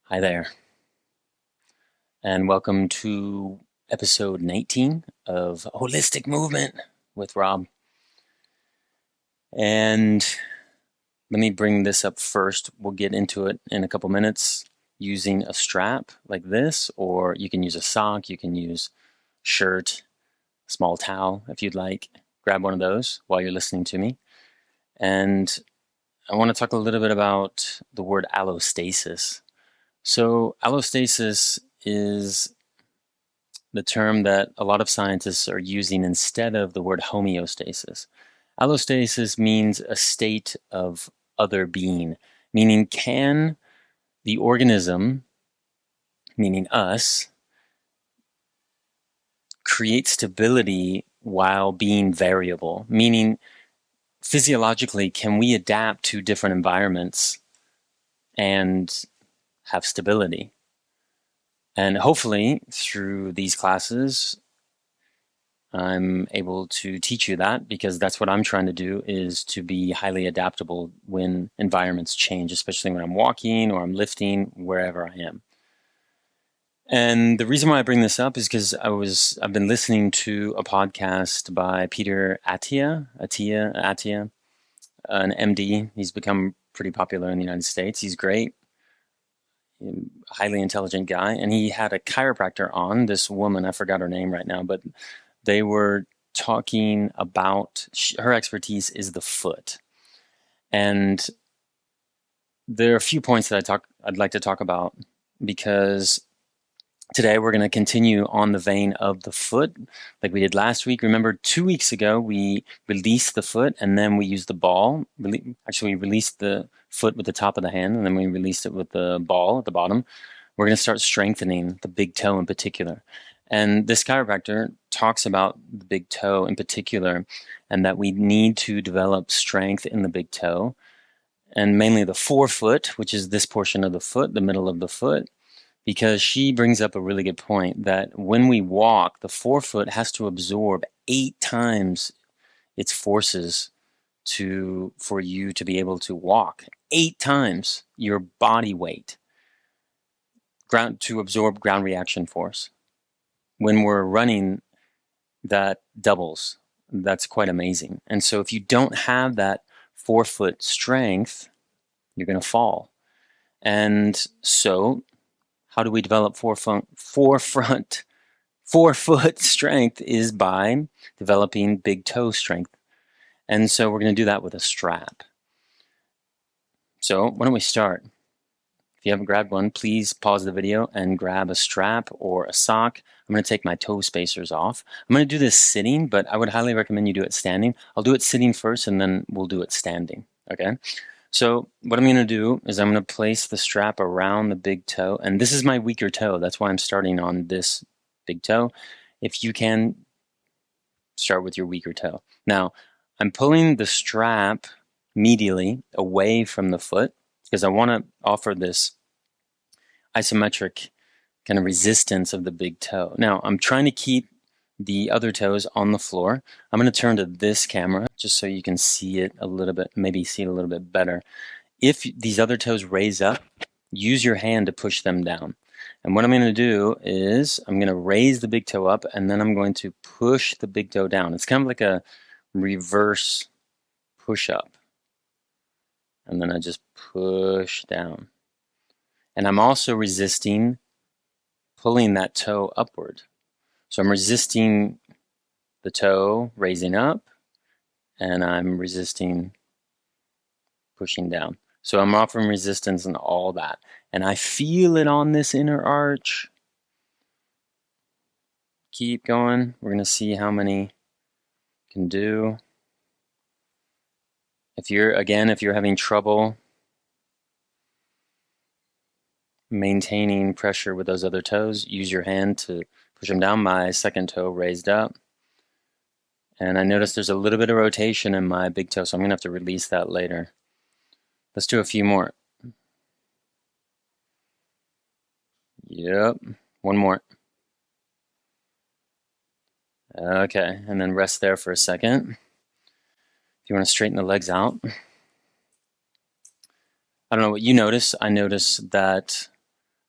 Hi there, and welcome to episode 19 of Holistic Movement with Rob. And let me bring this up first. We'll get into it in a couple minutes using a strap like this, or you can use a sock, you can use shirt, small towel if you'd like. Grab one of those while you're listening to me. And I want to talk a little bit about the word allostasis. So, allostasis is the term that a lot of scientists are using instead of the word homeostasis. Allostasis means a state of other being, meaning can the organism, meaning us, create stability while being variable, meaning physiologically, can we adapt to different environments and have stability? And hopefully, through these classes, I'm able to teach you that because that's what I'm trying to do, is to be highly adaptable when environments change, especially when I'm walking or I'm lifting, wherever I am. And the reason why I bring this up is because I've been listening to a podcast by Peter Attia, an MD. He's become pretty popular in the United States. He's great, highly intelligent guy. And he had a chiropractor on, this woman, I forgot her name right now, but they were talking about, her expertise is the foot. And there are a few points that I'd like to talk about, because today we're going to continue on the vein of the foot like we did last week. Remember, 2 weeks ago we released the foot and then we used the ball. Actually, we released the foot with the top of the hand and then we released it with the ball at the bottom. We're going to start strengthening the big toe in particular. And this chiropractor talks about the big toe in particular, and that we need to develop strength in the big toe, and mainly the forefoot, which is this portion of the foot, the middle of the foot, because she brings up a really good point that when we walk, the forefoot has to absorb 8 times its forces for you to be able to walk. 8 times your body weight to absorb ground reaction force. When we're running, that doubles. That's quite amazing. And so if you don't have that forefoot strength, you're going to fall. And so how do we develop forefoot strength? Is by developing big toe strength. And so we're going to do that with a strap. So why don't we start? If you haven't grabbed one, please pause the video and grab a strap or a sock. I'm going to take my toe spacers off. I'm going to do this sitting, but I would highly recommend you do it standing. I'll do it sitting first and then we'll do it standing. Okay? So what I'm going to do is I'm going to place the strap around the big toe. And this is my weaker toe. That's why I'm starting on this big toe. If you can, start with your weaker toe. Now, I'm pulling the strap medially away from the foot because I want to offer this isometric kind of resistance of the big toe. Now, I'm trying to keep the other toes on the floor. I'm going to turn to this camera just so you can see it a little bit, maybe see it a little bit better. If these other toes raise up, use your hand to push them down. And what I'm going to do is I'm going to raise the big toe up and then I'm going to push the big toe down. It's kind of like a reverse push up. And then I just push down. And I'm also resisting pulling that toe upward. So I'm resisting the toe raising up and I'm resisting pushing down. So I'm offering resistance and all that. And I feel it on this inner arch. Keep going. We're going to see how many can do. If you're having trouble maintaining pressure with those other toes, use your hand to push them down. My second toe raised up. And I notice there's a little bit of rotation in my big toe, so I'm going to have to release that later. Let's do a few more. Yep. One more. Okay, and then rest there for a second. If you want to straighten the legs out. I don't know what you notice. I notice that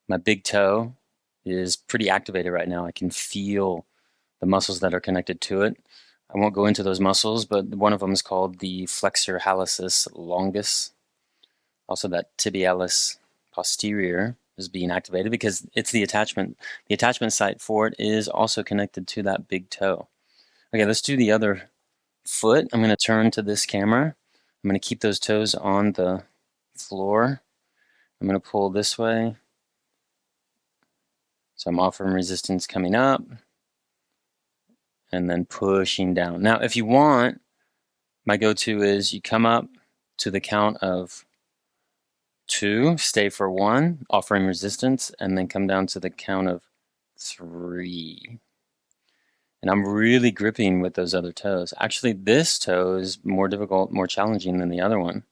My big toe is pretty activated right now. I can feel the muscles that are connected to it. I won't go into those muscles, but one of them is called the flexor hallucis longus. Also, that tibialis posterior is being activated because it's the attachment. The attachment site for it is also connected to that big toe. Okay, let's do the other foot. I'm going to turn to this camera. I'm going to keep those toes on the floor. I'm going to pull this way. So I'm offering resistance coming up and then pushing down. Now, if you want, my go-to is you come up to the count of 2, stay for 1, offering resistance, and then come down to the count of 3. And I'm really gripping with those other toes. Actually, this toe is more difficult, more challenging than the other one.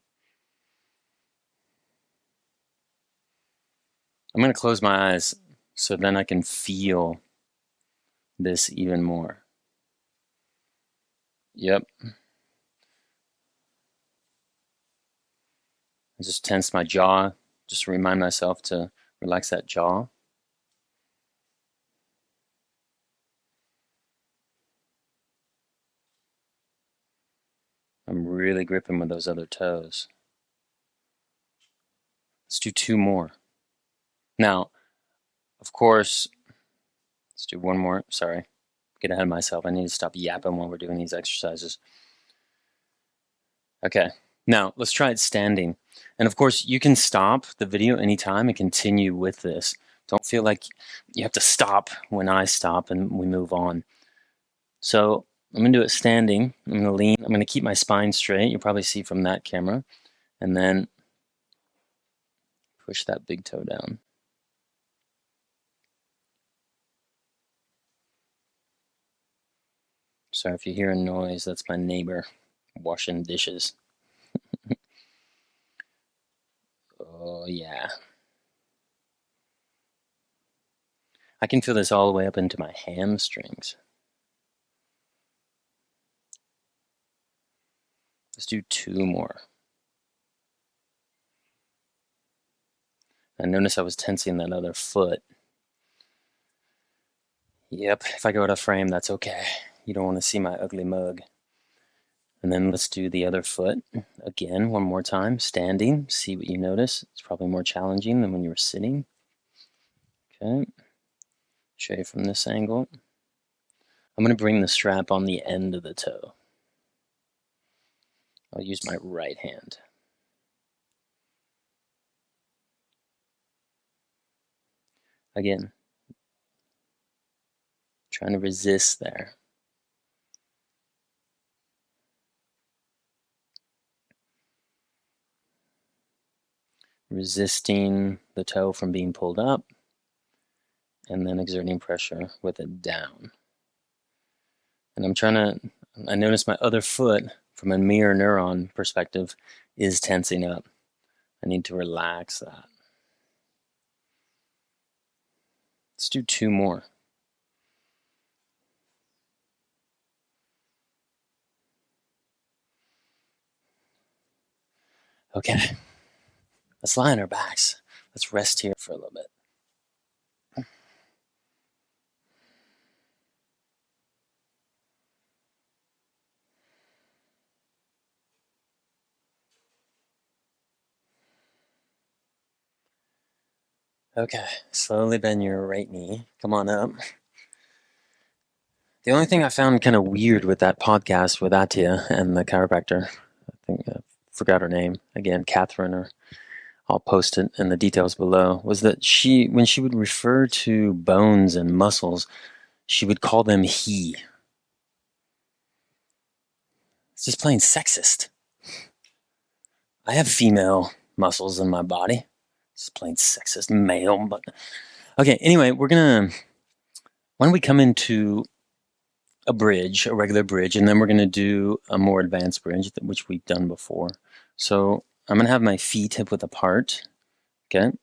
I'm going to close my eyes so then I can feel this even more. Yep. I just tense my jaw, just remind myself to relax that jaw. I'm really gripping with those other toes. Let's do 2 more. Now, of course, let's do 1 more. Sorry, get ahead of myself. I need to stop yapping while we're doing these exercises. Okay, now let's try it standing. And of course, you can stop the video anytime and continue with this. Don't feel like you have to stop when I stop and we move on. So I'm going to do it standing. I'm going to lean. I'm going to keep my spine straight. You'll probably see from that camera. And then push that big toe down. Sorry if you hear a noise. That's my neighbor washing dishes. Oh, yeah. I can feel this all the way up into my hamstrings. Let's do 2 more. And notice I was tensing that other foot. Yep, if I go out of frame, that's okay. You don't want to see my ugly mug. And then let's do the other foot again, 1 more time, standing. See what you notice. It's probably more challenging than when you were sitting. Okay, show you from this angle. I'm going to bring the strap on the end of the toe. I'll use my right hand. Again, trying to resist there. Resisting the toe from being pulled up, and then exerting pressure with it down. And I notice my other foot, from a mirror neuron perspective, is tensing up. I need to relax that. Let's do 2 more. Okay, let's lie on our backs. Let's rest here for a little bit. Okay, slowly bend your right knee. Come on up. The only thing I found kind of weird with that podcast with Atia and the chiropractor, I think I forgot her name again, Catherine, or I'll post it in the details below, was that when she would refer to bones and muscles, she would call them he. It's just plain sexist. I have female muscles in my body. It's plain sexist, male, but okay. Anyway, why don't we come into a bridge, a regular bridge, and then we're gonna do a more advanced bridge, which we've done before. So I'm gonna have my feet hip width apart, okay,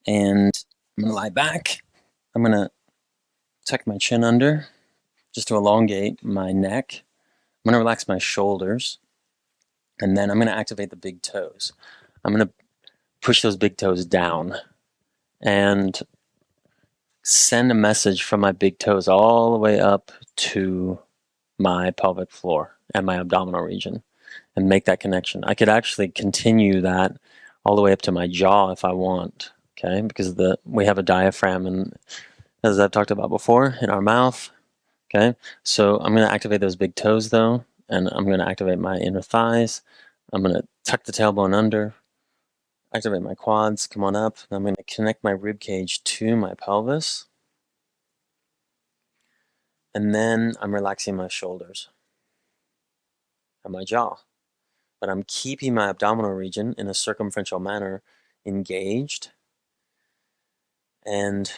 and I'm gonna lie back. I'm gonna tuck my chin under, just to elongate my neck. I'm gonna relax my shoulders, and then I'm gonna activate the big toes. I'm gonna push those big toes down. And send a message from my big toes all the way up to my pelvic floor and my abdominal region and make that connection. I could actually continue that all the way up to my jaw if I want, okay? Because we have a diaphragm, and as I've talked about before, in our mouth, okay? So I'm going to activate those big toes though, and I'm going to activate my inner thighs. I'm going to tuck the tailbone under, activate my quads, come on up, and I'm going to connect my rib cage to my pelvis. And then I'm relaxing my shoulders and my jaw. But I'm keeping my abdominal region in a circumferential manner engaged. And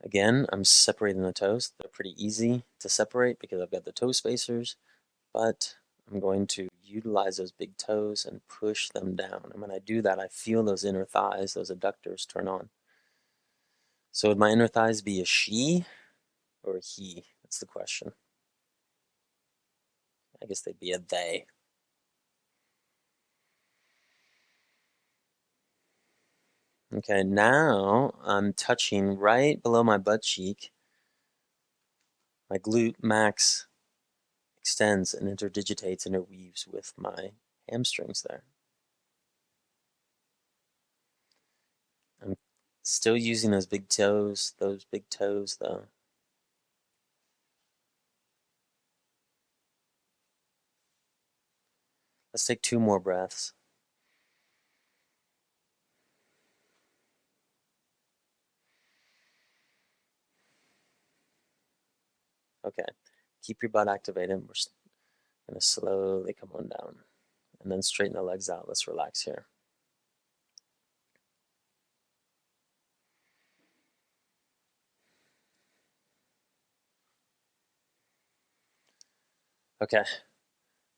again, I'm separating the toes. They're pretty easy to separate because I've got the toe spacers, but I'm going to utilize those big toes and push them down. And when I do that, I feel those inner thighs, those adductors turn on. So would my inner thighs be a she or a he? That's the question. I guess they'd be a they. Okay, now I'm touching right below my butt cheek. My glute max extends and interdigitates, interweaves with my hamstrings there. I'm still using those big toes though. Let's take 2 more breaths. Okay, keep your butt activated. We're going to slowly come on down and then straighten the legs out. Let's relax here. Okay,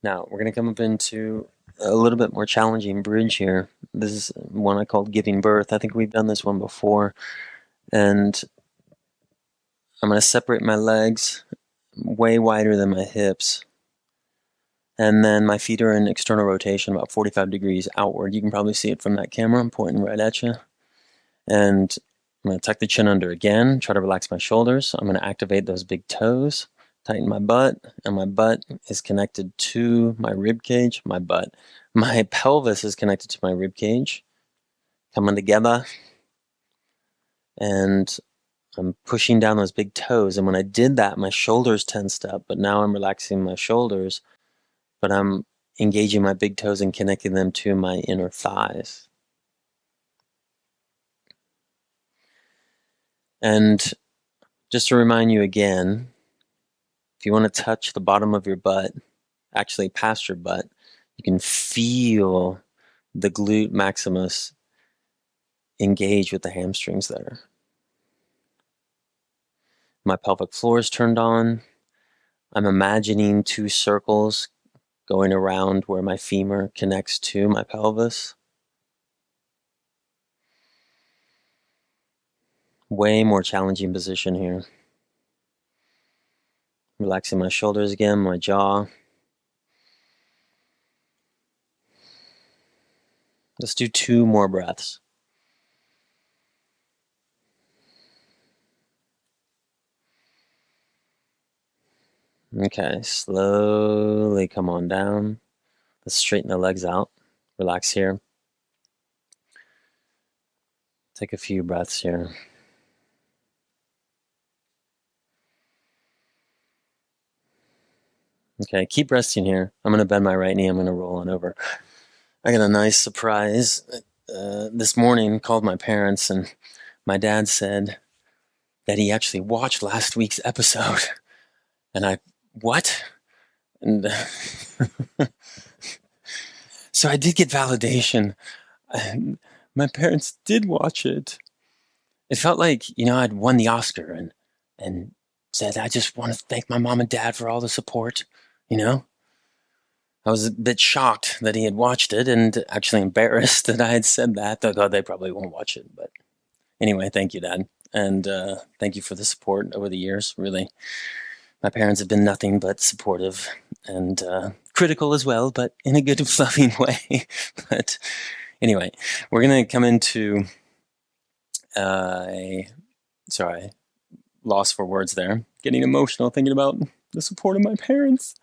now we're going to come up into a little bit more challenging bridge here. This is one I called giving birth. I think we've done this one before. And I'm going to separate my legs way wider than my hips. And then my feet are in external rotation, about 45 degrees outward. You can probably see it from that camera. I'm pointing right at you. And I'm going to tuck the chin under again, try to relax my shoulders. I'm going to activate those big toes, tighten my butt, and my butt is connected to my rib cage. My pelvis is connected to my rib cage, coming together. And I'm pushing down those big toes. And when I did that, my shoulders tensed up, but now I'm relaxing my shoulders, but I'm engaging my big toes and connecting them to my inner thighs. And just to remind you again, if you want to touch the bottom of your butt, actually past your butt, you can feel the glute maximus engage with the hamstrings there. My pelvic floor is turned on. I'm imagining 2 circles going around where my femur connects to my pelvis. Way more challenging position here. Relaxing my shoulders again, my jaw. Let's do 2 more breaths. Okay, slowly come on down. Let's straighten the legs out. Relax here. Take a few breaths here. Okay, keep resting here. I'm going to bend my right knee. I'm going to roll on over. I got a nice surprise. This morning, called my parents, and my dad said that he actually watched last week's episode. And what? And so I did get validation. My parents did watch it. It felt like, I'd won the Oscar and said, I just want to thank my mom and dad for all the support, I was a bit shocked that he had watched it and actually embarrassed that I had said that. Though they probably won't watch it. But anyway, thank you, Dad. And thank you for the support over the years. Really, my parents have been nothing but supportive and critical as well, but in a good, loving way. But anyway, we're going to come into lost for words there. Getting emotional thinking about the support of my parents.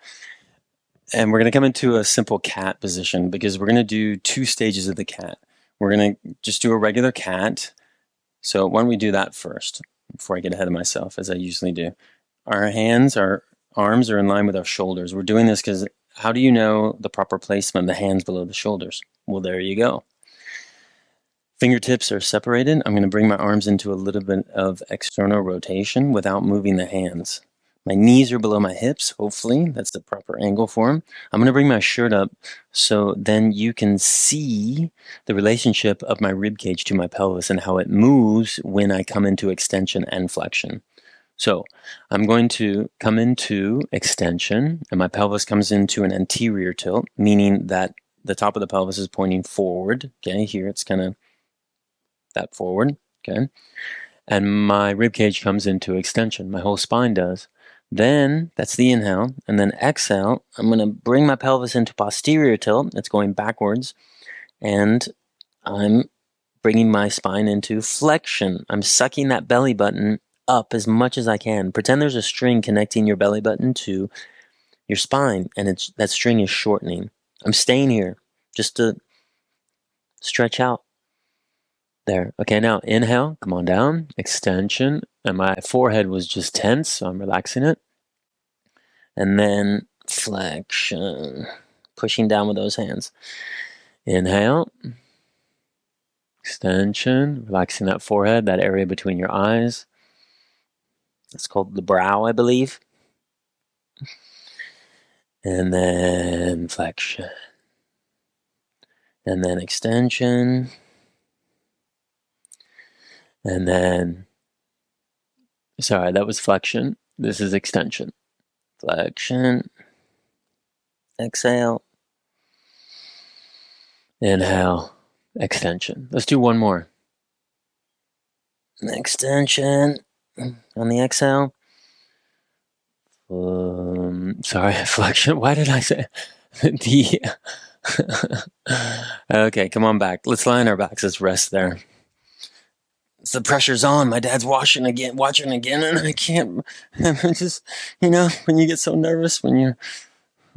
And we're going to come into a simple cat position because we're going to do 2 stages of the cat. We're going to just do a regular cat. So why don't we do that first before I get ahead of myself, as I usually do. Our arms are in line with our shoulders. We're doing this because how do you know the proper placement of the hands below the shoulders? Well, there you go. Fingertips are separated. I'm going to bring my arms into a little bit of external rotation without moving the hands. My knees are below my hips, hopefully. That's the proper angle for them. I'm going to bring my shirt up so then you can see the relationship of my rib cage to my pelvis and how it moves when I come into extension and flexion. So I'm going to come into extension and my pelvis comes into an anterior tilt, meaning that the top of the pelvis is pointing forward. Okay, here it's kind of that forward. Okay, and my rib cage comes into extension. My whole spine does. Then that's the inhale, and then exhale. I'm going to bring my pelvis into posterior tilt. It's going backwards, and I'm bringing my spine into flexion. I'm sucking that belly button up as much as I can. Pretend there's a string connecting your belly button to your spine, and that string is shortening. I'm staying here just to stretch out. There. Okay, now inhale, come on down, extension, and my forehead was just tense, so I'm relaxing it. And then flexion, pushing down with those hands. Inhale, extension, relaxing that forehead, that area between your eyes. It's called the brow, I believe. And then flexion. And then extension. And then, sorry, that was flexion. This is extension. Flexion. Exhale. Inhale. Extension. Let's do one more. Extension on the exhale. Sorry, flexion. Why did I say the? Okay, come on back. Let's lie on our backs. Let's rest there. The pressure's on. My dad's watching again, and I can't. Just, when you get so nervous when your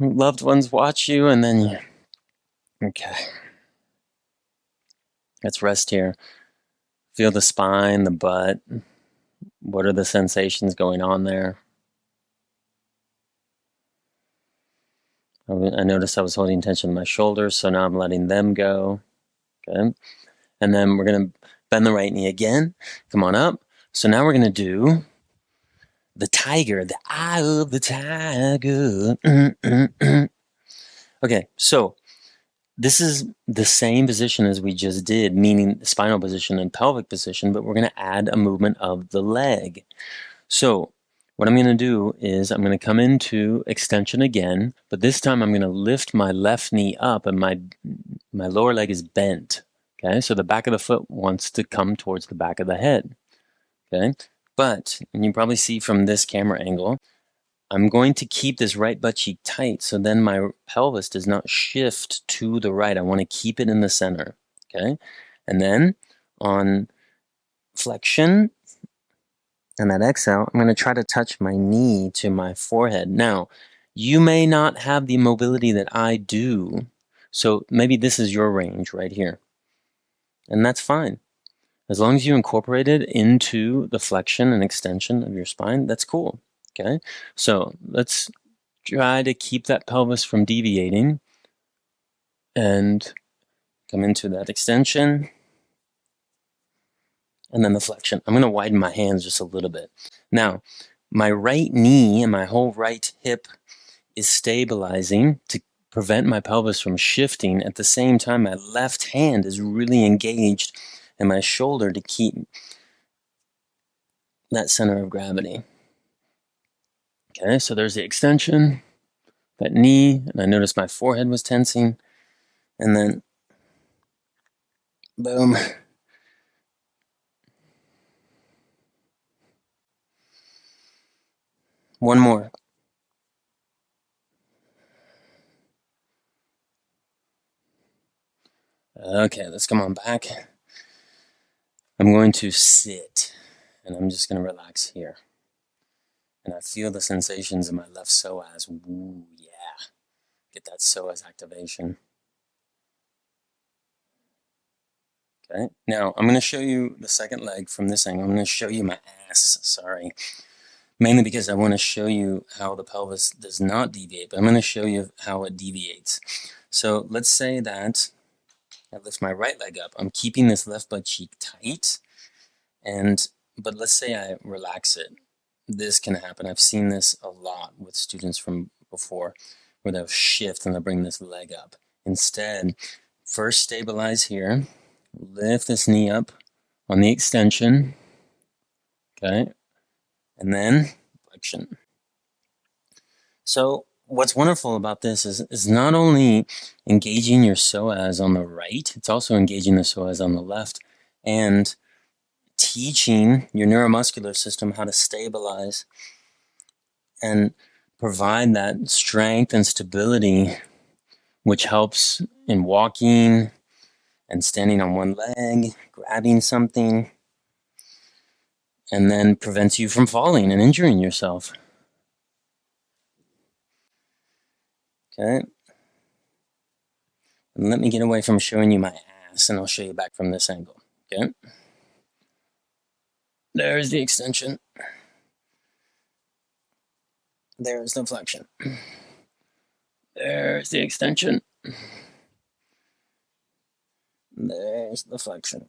loved ones watch you, and then you. Okay. Let's rest here. Feel the spine, the butt. What are the sensations going on there? I noticed I was holding tension in my shoulders, so now I'm letting them go. Okay. And then we're going to bend the right knee again. Come on up. So now we're going to do the tiger, the eye of the tiger. Okay, so this is the same position as we just did, meaning spinal position and pelvic position, but we're going to add a movement of the leg. So what I'm going to do is I'm going to come into extension again, but this time I'm going to lift my left knee up and my lower leg is bent. Okay, so the back of the foot wants to come towards the back of the head. Okay, but, and you probably see from this camera angle, I'm going to keep this right butt cheek tight so then my pelvis does not shift to the right. I want to keep it in the center. Okay, and then on flexion and that exhale, I'm going to try to touch my knee to my forehead. Now, you may not have the mobility that I do, so maybe this is your range right here. And that's fine. As long as you incorporate it into the flexion and extension of your spine, that's cool. Okay, so let's try to keep that pelvis from deviating and come into that extension and then the flexion. I'm going to widen my hands just a little bit. Now, my right knee and my whole right hip is stabilizing to prevent my pelvis from shifting. At the same time, my left hand is really engaged in my shoulder to keep that center of gravity. Okay, so there's the extension, that knee, and I noticed my forehead was tensing, and then boom. One more. Okay, let's come on back. I'm going to sit, and I'm just going to relax here. And I feel the sensations in my left psoas. Ooh, yeah. Get that psoas activation. Okay, now I'm going to show you the second leg from this angle. I'm going to show you my ass, sorry. Mainly because I want to show you how the pelvis does not deviate, but I'm going to show you how it deviates. So let's say that I lift my right leg up. I'm keeping this left butt cheek tight, but let's say I relax it. This can happen. I've seen this a lot with students from before, where they'll shift and they'll bring this leg up. Instead, first stabilize here. Lift this knee up on the extension, okay, and then flexion. So what's wonderful about this is not only engaging your psoas on the right, it's also engaging the psoas on the left and teaching your neuromuscular system how to stabilize and provide that strength and stability, which helps in walking and standing on one leg, grabbing something, and then prevents you from falling and injuring yourself. Okay. And let me get away from showing you my ass, and I'll show you back from this angle. Okay. There's the extension. There's the flexion. There's the extension. There's the flexion.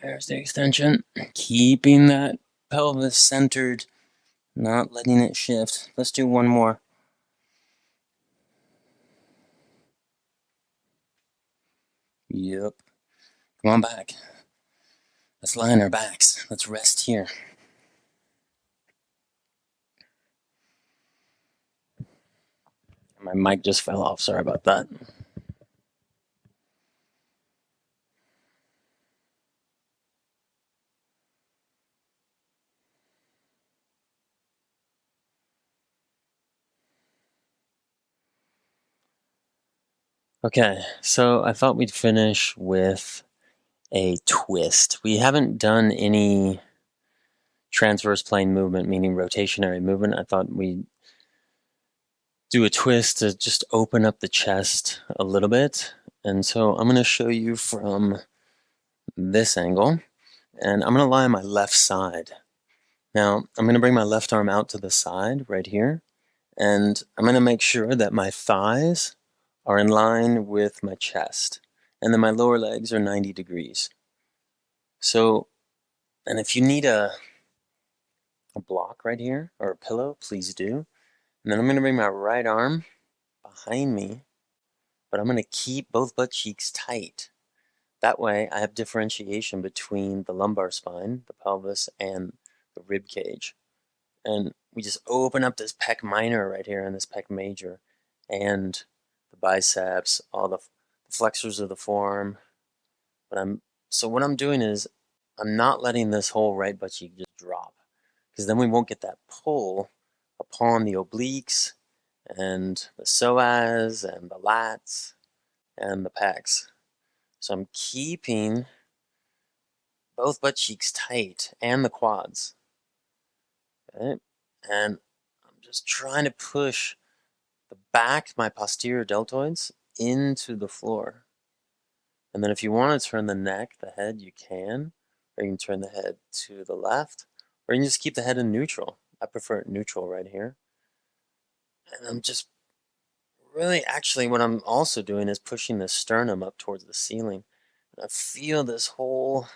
There's the extension. Keeping that pelvis centered, not letting it shift. Let's do one more. Yep. Come on back. Let's lie on our backs. Let's rest here. My mic just fell off. Sorry about that. Okay, so I thought we'd finish with a twist. We haven't done any transverse plane movement, meaning rotationary movement. I thought we'd do a twist to just open up the chest a little bit. And so I'm going to show you from this angle, and I'm going to lie on my left side. Now, I'm going to bring my left arm out to the side right here, and I'm going to make sure that my thighs are in line with my chest, and then my lower legs are 90 degrees. So, and if you need a block right here or a pillow, please do. And then I'm going to bring my right arm behind me, but I'm going to keep both butt cheeks tight. That way I have differentiation between the lumbar spine, the pelvis, and the rib cage. And we just open up this pec minor right here and this pec major and the biceps, all the flexors of the forearm. So what I'm doing is I'm not letting this whole right butt cheek just drop, because then we won't get that pull upon the obliques and the psoas and the lats and the pecs. So I'm keeping both butt cheeks tight and the quads. Okay? And I'm just trying to push the back, my posterior deltoids, into the floor. And then if you want to turn the neck, the head, you can. Or you can turn the head to the left. Or you can just keep the head in neutral. I prefer it neutral right here. And I'm just really, actually, what I'm also doing is pushing the sternum up towards the ceiling. And I feel this whole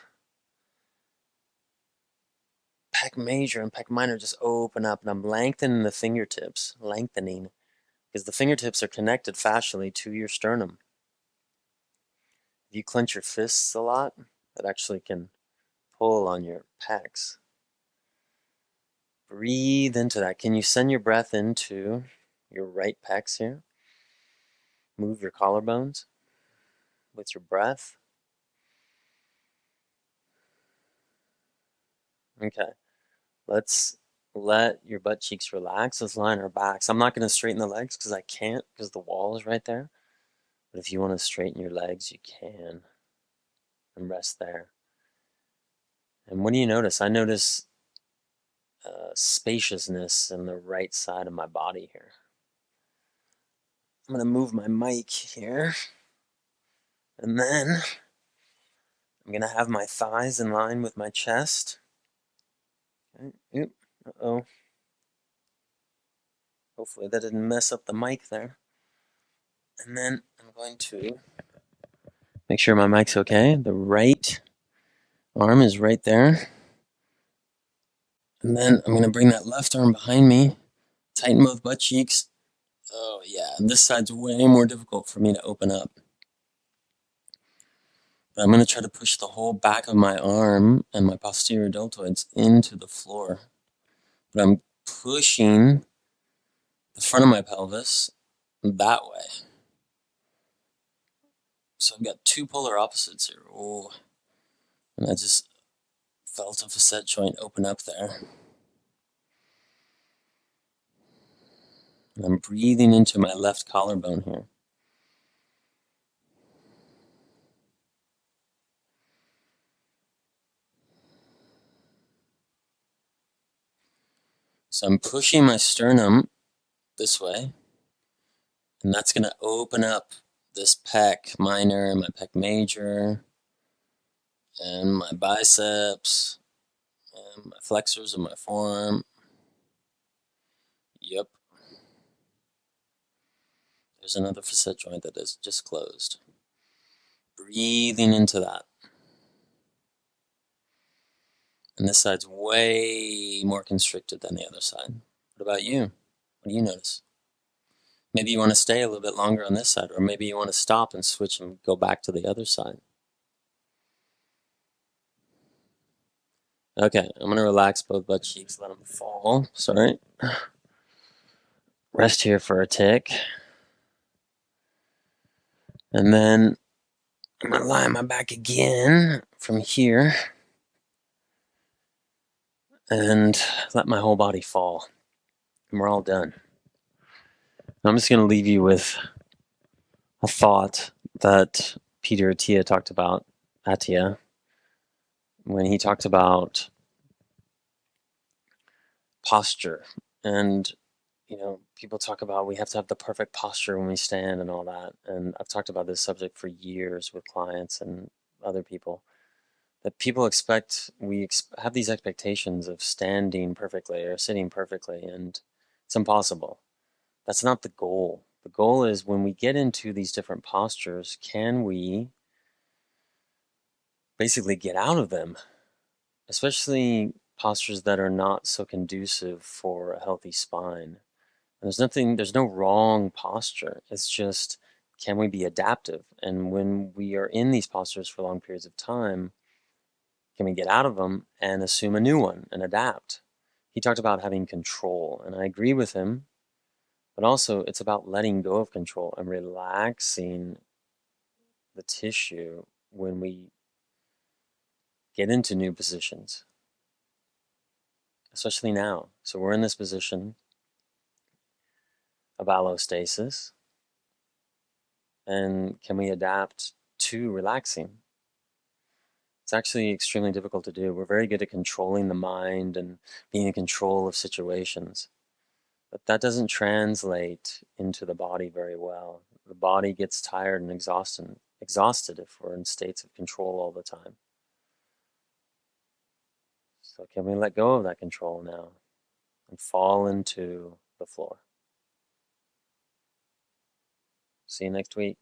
pec major and pec minor just open up, and I'm lengthening the fingertips, because the fingertips are connected fascially to your sternum. If you clench your fists a lot, that actually can pull on your pecs. Breathe into that. Can you send your breath into your right pecs here? Move your collarbones with your breath. Okay. Let's let your butt cheeks relax. Let's lie on our backs. I'm not going to straighten the legs because I can't, because the wall is right there. But if you want to straighten your legs, you can. And rest there. And what do you notice? I notice spaciousness in the right side of my body here. I'm going to move my mic here, and then I'm going to have my thighs in line with my chest. Okay. Oop. Uh-oh. Hopefully that didn't mess up the mic there. And then I'm going to make sure my mic's okay. The right arm is right there. And then I'm going to bring that left arm behind me, tighten both butt cheeks. Oh yeah, and this side's way more difficult for me to open up. But I'm going to try to push the whole back of my arm and my posterior deltoids into the floor. But I'm pushing the front of my pelvis that way. So I've got two polar opposites here. Oh, and I just felt a facet joint open up there. And I'm breathing into my left collarbone here. So I'm pushing my sternum this way, and that's going to open up this pec minor and my pec major, and my biceps, and my flexors of my forearm. Yep. There's another facet joint that is just closed. Breathing into that. And this side's way more constricted than the other side. What about you? What do you notice? Maybe you want to stay a little bit longer on this side, or maybe you want to stop and switch and go back to the other side. Okay, I'm going to relax both butt cheeks, let them fall. Sorry. Rest here for a tick. And then I'm going to lie on my back again from here and let my whole body fall. And we're all done. I'm just going to leave you with a thought that Peter Attia talked about, when he talked about posture. And, you know, people talk about we have to have the perfect posture when we stand and all that. And I've talked about this subject for years with clients and other people. That people expect, have these expectations of standing perfectly or sitting perfectly, and it's impossible. That's not the goal. The goal is when we get into these different postures, can we basically get out of them, especially postures that are not so conducive for a healthy spine. And there's no wrong posture. It's just, can we be adaptive? And when we are in these postures for long periods of time, can we get out of them and assume a new one and adapt? He talked about having control, and I agree with him, but also it's about letting go of control and relaxing the tissue when we get into new positions, especially now. So we're in this position of allostasis, and can we adapt to relaxing? It's actually extremely difficult to do. We're very good at controlling the mind and being in control of situations, but that doesn't translate into the body very well. The body gets tired and exhausted if we're in states of control all the time. So can we let go of that control now and fall into the floor? See you next week.